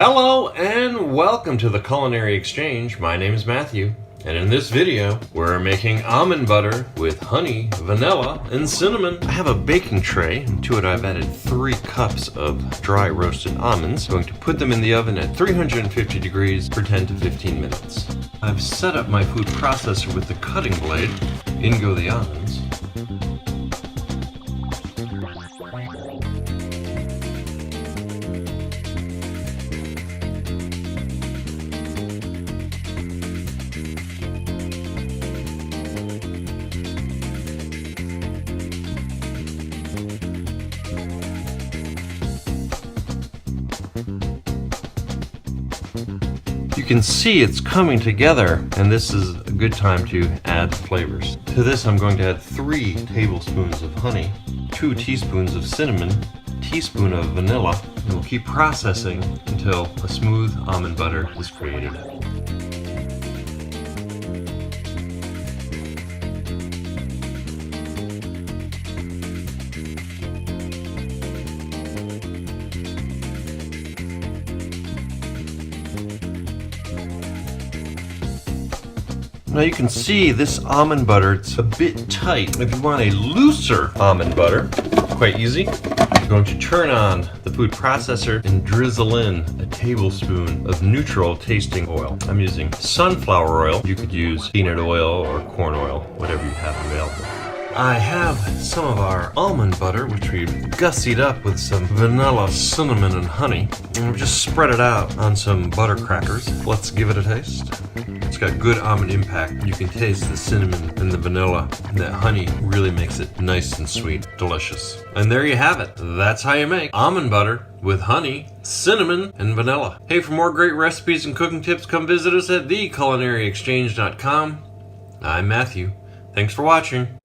Hello and welcome to the Culinary Exchange. My name is Matthew, and in this video we're making almond butter with honey, vanilla, and cinnamon. I have a baking tray, and to it I've added 3 cups of dry roasted almonds. I'm going to put them in the oven at 350 degrees for 10 to 15 minutes. I've set up my food processor with the cutting blade. In go the almonds. You can see it's coming together, and this is a good time to add flavors. To this I'm going to add 3 tablespoons of honey, 2 teaspoons of cinnamon, a teaspoon of vanilla, and we'll keep processing until a smooth almond butter is created. Now you can see this almond butter, it's a bit tight. If you want a looser almond butter, quite easy. I'm going to turn on the food processor and drizzle in a tablespoon of neutral tasting oil. I'm using sunflower oil. You could use peanut oil or corn oil, whatever you have available. I have some of our almond butter, which we've gussied up with some vanilla, cinnamon, and honey. And we've just spread it out on some butter crackers. Let's give it a taste. It's got good almond impact. You can taste the cinnamon and the vanilla. And that honey really makes it nice and sweet, delicious. And there you have it. That's how you make almond butter with honey, cinnamon, and vanilla. Hey, for more great recipes and cooking tips, come visit us at theculinaryexchange.com. I'm Matthew. Thanks for watching.